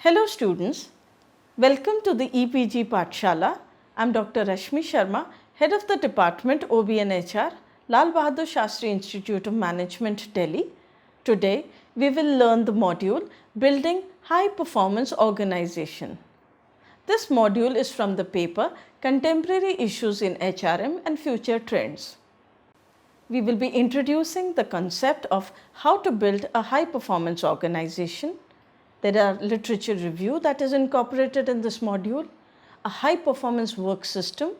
Hello students, welcome to the EPG Pathshala. I am Dr. Rashmi Sharma, Head of the Department OB and HR, Lal Bahadur Shastri Institute of Management, Delhi. Today we will learn the module Building High Performance Organization. This module is from the paper Contemporary Issues in HRM and Future Trends. We will be introducing the concept of how to build a high performance organization. There are literature review that is incorporated in this module, a high performance work system,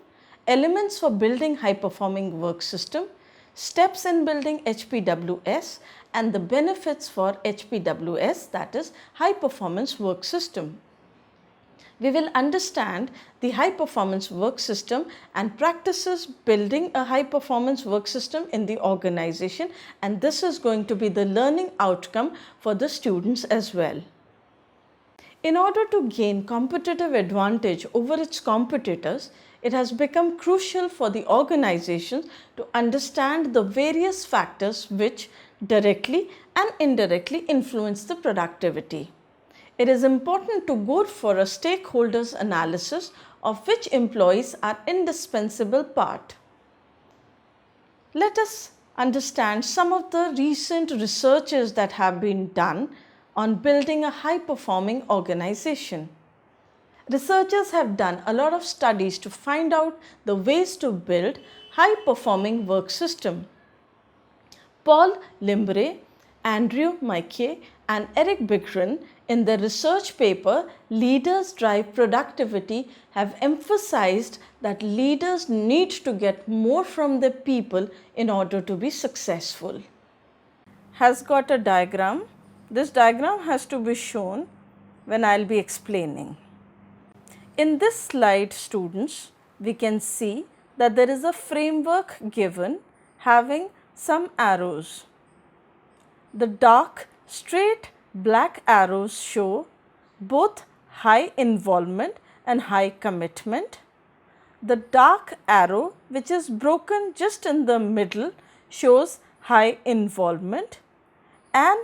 elements for building high performing work system, steps in building HPWS and the benefits for HPWS, that is high performance work system. We will understand the high performance work system and practices building a high performance work system in the organization, and this is going to be the learning outcome for the students as well. In order to gain competitive advantage over its competitors, it has become crucial for the organizations to understand the various factors which directly and indirectly influence the productivity. It is important to go for a stakeholders analysis of which employees are indispensable part. Let us understand some of the recent researches that have been done on building a high performing organization. Researchers have done a lot of studies to find out the ways to build high performing work system. Paul Limbre, Andrew Mackey and Eric Bigren in their research paper Leaders Drive Productivity have emphasized that leaders need to get more from their people in order to be successful. Has got a diagram. This diagram has to be shown when I will be explaining. In this slide, students, we can see that there is a framework given having some arrows. The dark straight black arrows show both high involvement and high commitment. The dark arrow, which is broken just in the middle, shows high involvement, and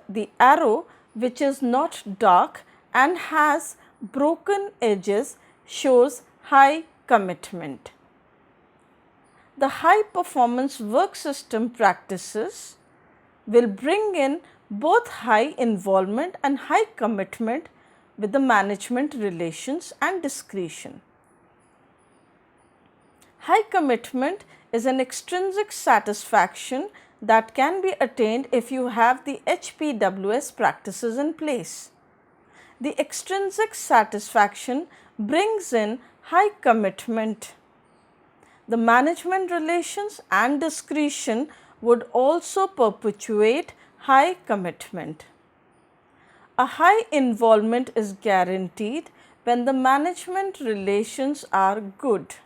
the arrow which is not dark and has broken edges shows high commitment. The high performance work system practices will bring in both high involvement and high commitment with the management relations and discretion. High commitment is an extrinsic satisfaction that can be attained if you have the HPWS practices in place. The extrinsic satisfaction brings in high commitment. The management relations and discretion would also perpetuate high commitment. A high involvement is guaranteed when the management relations are good,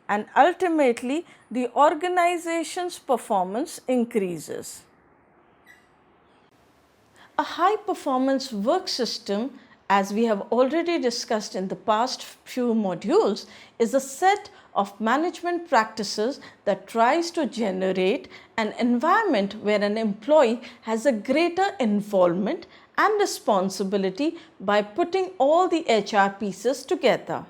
and ultimately the organization's performance increases. A high performance work system, as we have already discussed in the past few modules, is a set of management practices that tries to generate an environment where an employee has a greater involvement and responsibility by putting all the HR pieces together.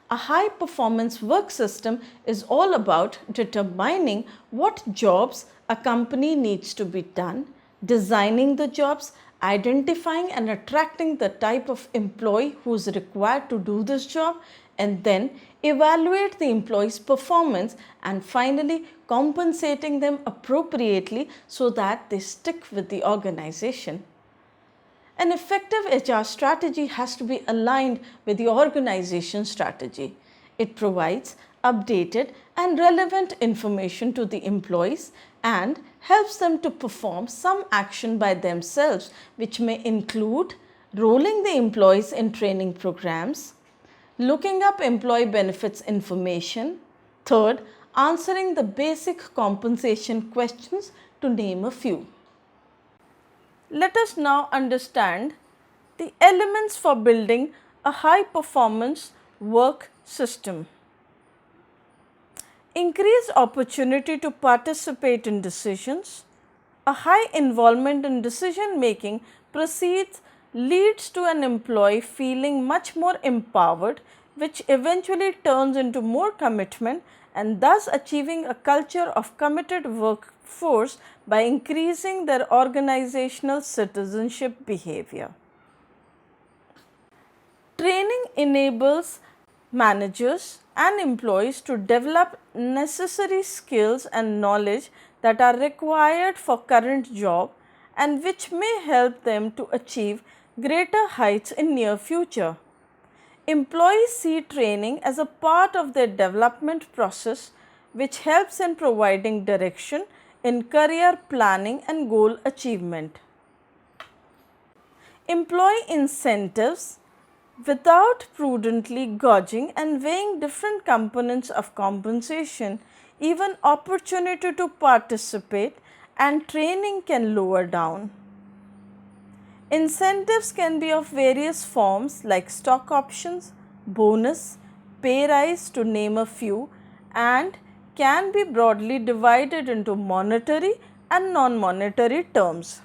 A high performance work system is all about determining what jobs a company needs to be done, designing the jobs, identifying and attracting the type of employee who is required to do this job, and then evaluate the employee's performance and finally compensating them appropriately so that they stick with the organization. An effective HR strategy has to be aligned with the organization strategy. It provides updated and relevant information to the employees and helps them to perform some action by themselves, which may include rolling the employees in training programs, looking up employee benefits information, third, answering the basic compensation questions, to name a few. Let us now understand the elements for building a high performance work system. Increased opportunity to participate in decisions. A high involvement in decision making precedes leads to an employee feeling much more empowered, which eventually turns into more commitment and thus achieving a culture of committed workforce by increasing their organizational citizenship behavior. Training enables managers and employees to develop necessary skills and knowledge that are required for current job and which may help them to achieve greater heights in near future. Employees see training as a part of their development process which helps in providing direction in career planning and goal achievement. Employee incentives without prudently gauging and weighing different components of compensation, even opportunity to participate and training can lower down. Incentives can be of various forms like stock options, bonus, pay rise to name a few, and can be broadly divided into monetary and non-monetary terms.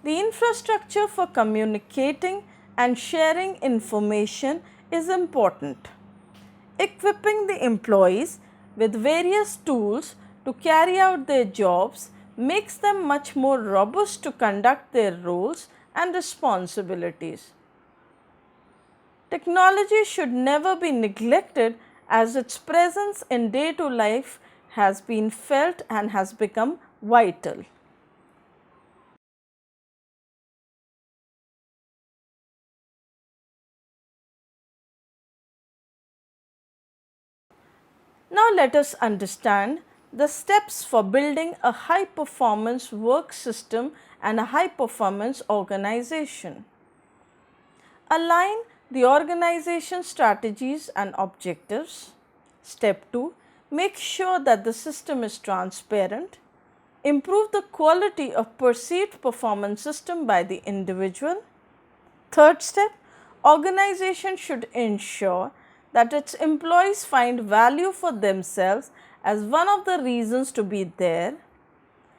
The infrastructure for communicating and sharing information is important. Equipping the employees with various tools to carry out their jobs makes them much more robust to conduct their roles and responsibilities. Technology should never be neglected as its presence in day-to-day life has been felt and has become vital. Now let us understand the steps for building a high performance work system and a high performance organization. Align the organization strategies and objectives. Step 2. Make sure that the system is transparent. Improve the quality of perceived performance system by the individual. Third step, organization should ensure that its employees find value for themselves as one of the reasons to be there.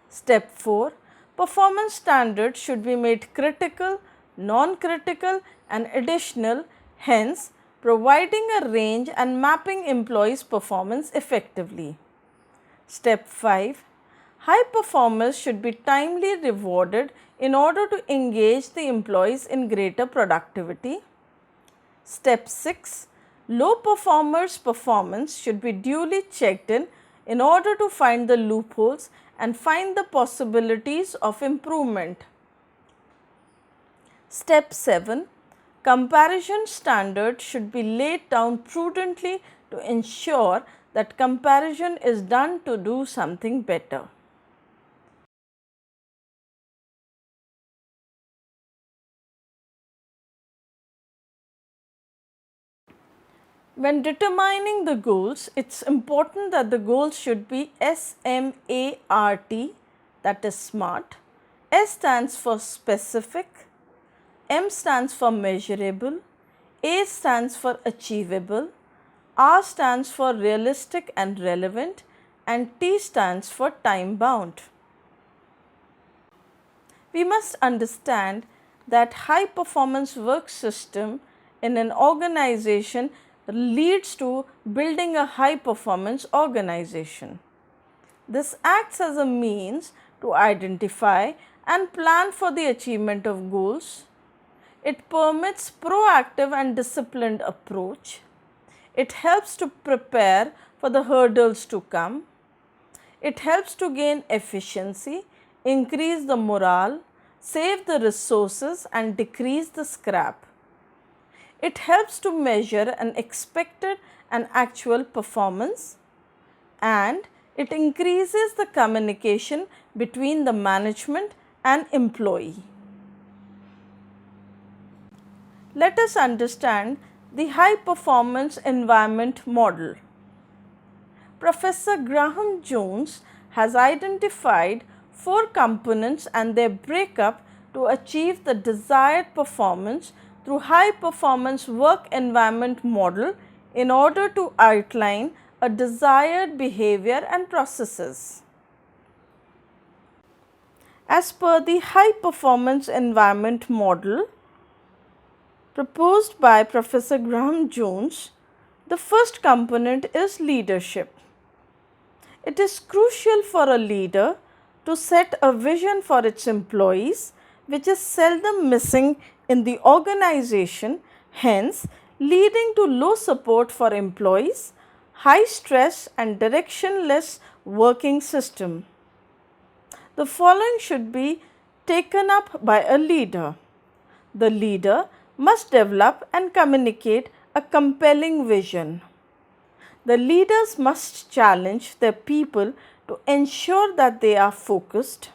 Step 4, performance standards should be made critical, non-critical and additional, hence providing a range and mapping employees' performance effectively. Step 5, high performers should be timely rewarded in order to engage the employees in greater productivity. Step 6, low performers' performance should be duly checked in order to find the loopholes and find the possibilities of improvement. Step 7, comparison standards should be laid down prudently to ensure that comparison is done to do something better. When determining the goals, it is important that the goals should be SMART, that is SMART. S stands for specific, M stands for measurable, A stands for achievable, R stands for realistic and relevant, and T stands for time bound. We must understand that high performance work system in an organization leads to building a high performance organization. This acts as a means to identify and plan for the achievement of goals. It permits proactive and disciplined approach. It helps to prepare for the hurdles to come. It helps to gain efficiency, increase the morale, save the resources and decrease the scrap. It helps to measure an expected and actual performance, and it increases the communication between the management and employee. Let us understand the high performance environment model. Professor Graham Jones has identified 4 components and their breakup to achieve the desired performance through high performance work environment model in order to outline a desired behavior and processes. As per the high performance environment model proposed by Professor Graham Jones, the first component is leadership. It is crucial for a leader to set a vision for its employees, which is seldom missing in the organization, hence leading to low support for employees, high stress and directionless working system. The following should be taken up by a leader. The leader must develop and communicate a compelling vision. The leaders must challenge their people to ensure that they are focused.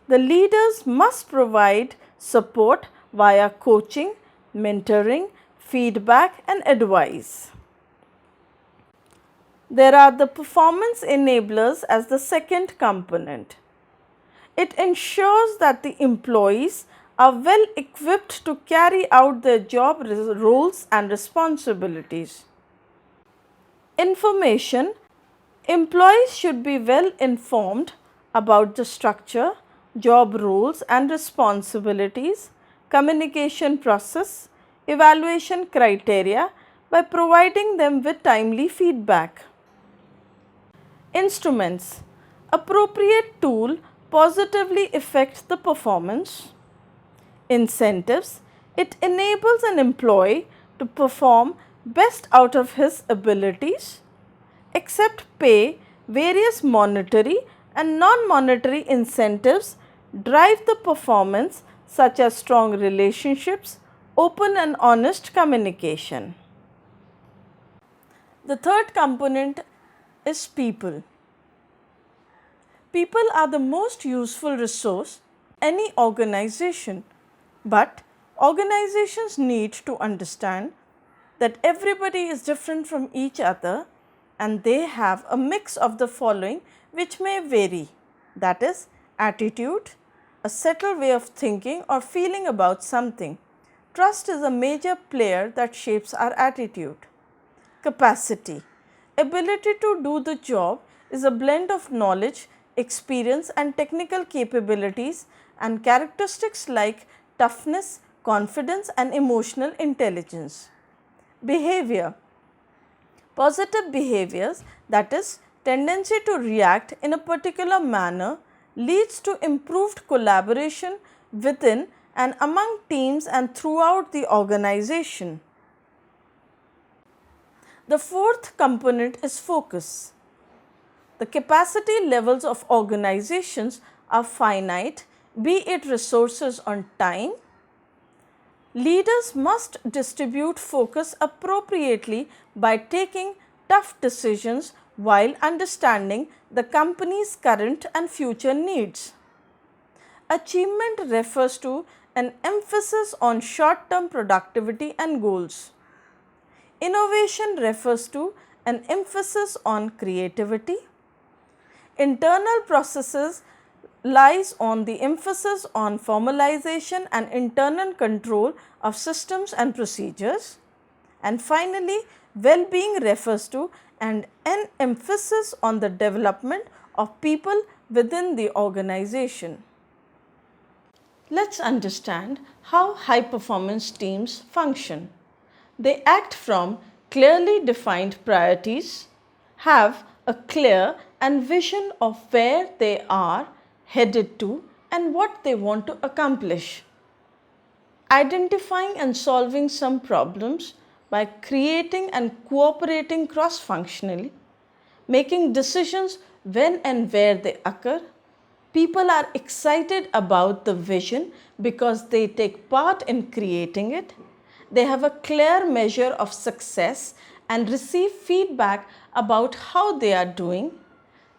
The leaders must provide support via coaching, mentoring, feedback and advice. There are the performance enablers as the second component. It ensures that the employees are well equipped to carry out their job roles and responsibilities. Information. Employees should be well informed about the structure, job roles and responsibilities, communication process, evaluation criteria by providing them with timely feedback. Instruments. Appropriate tool positively affects the performance. Incentives. It enables an employee to perform best out of his abilities. Except pay, various monetary and non-monetary incentives drive the performance such as strong relationships, open and honest communication. The third component is people. People are the most useful resource in any organization, but organizations need to understand that everybody is different from each other and they have a mix of the following which may vary, that is attitude, a settled way of thinking or feeling about something. Trust is a major player that shapes our attitude. Capacity. Ability to do the job is a blend of knowledge, experience and technical capabilities and characteristics like toughness, confidence and emotional intelligence. Behavior. Positive behaviors, that is tendency to react in a particular manner, leads to improved collaboration within and among teams and throughout the organization. The fourth component is focus. The capacity levels of organizations are finite, be it resources on time. Leaders must distribute focus appropriately by taking tough decisions while understanding the company's current and future needs. Achievement refers to an emphasis on short-term productivity and goals. Innovation refers to an emphasis on creativity. Internal processes lies on the emphasis on formalization and internal control of systems and procedures. And finally, well-being refers to an emphasis on the development of people within the organization. Let's understand how high-performance teams function. They act from clearly defined priorities, have a clear and vision of where they are headed to and what they want to accomplish. Identifying and solving some problems by creating and cooperating cross-functionally, making decisions when and where they occur. People are excited about the vision because they take part in creating it. They have a clear measure of success and receive feedback about how they are doing.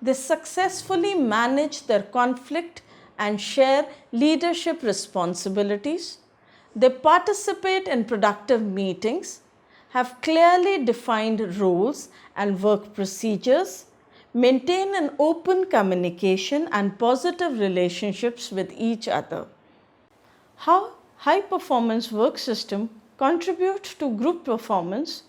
They successfully manage their conflict and share leadership responsibilities. They participate in productive meetings, have clearly defined roles and work procedures, maintain an open communication and positive relationships with each other. How high-performance work system contribute to group performance?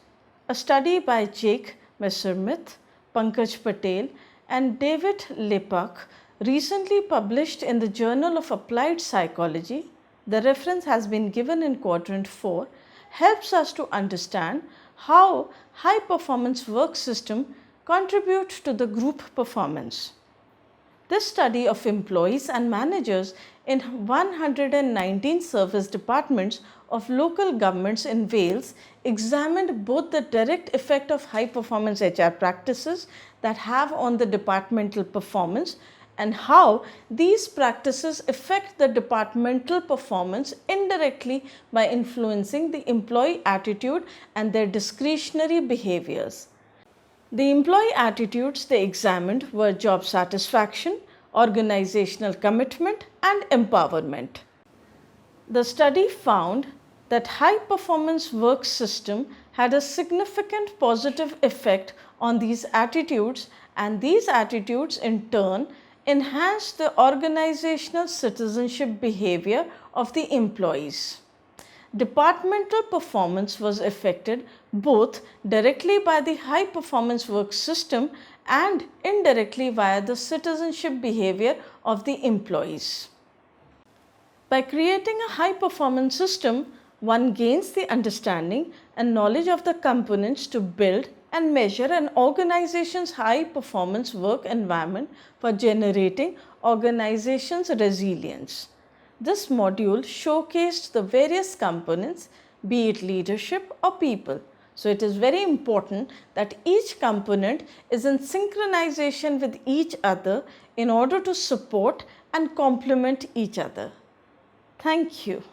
A study by Jake Messerschmidt, Pankaj Patel and David Lepak recently published in the Journal of Applied Psychology, the reference has been given in quadrant 4, helps us to understand how high performance work system contribute to the group performance. This study of employees and managers in 119 service departments of local governments in Wales examined both the direct effect of high performance HR practices that have on the departmental performance and how these practices affect the departmental performance indirectly by influencing the employee attitude and their discretionary behaviors. The employee attitudes they examined were job satisfaction, organizational commitment, and empowerment. The study found that high performance work system had a significant positive effect on these attitudes, and these attitudes in turn enhanced the organizational citizenship behavior of the employees. Departmental performance was affected both directly by the high performance work system and indirectly via the citizenship behavior of the employees. By creating a high performance system, one gains the understanding and knowledge of the components to build and measure an organization's high performance work environment for generating organization's resilience. This module showcased the various components, be it leadership or people. So it is very important that each component is in synchronization with each other in order to support and complement each other. Thank you.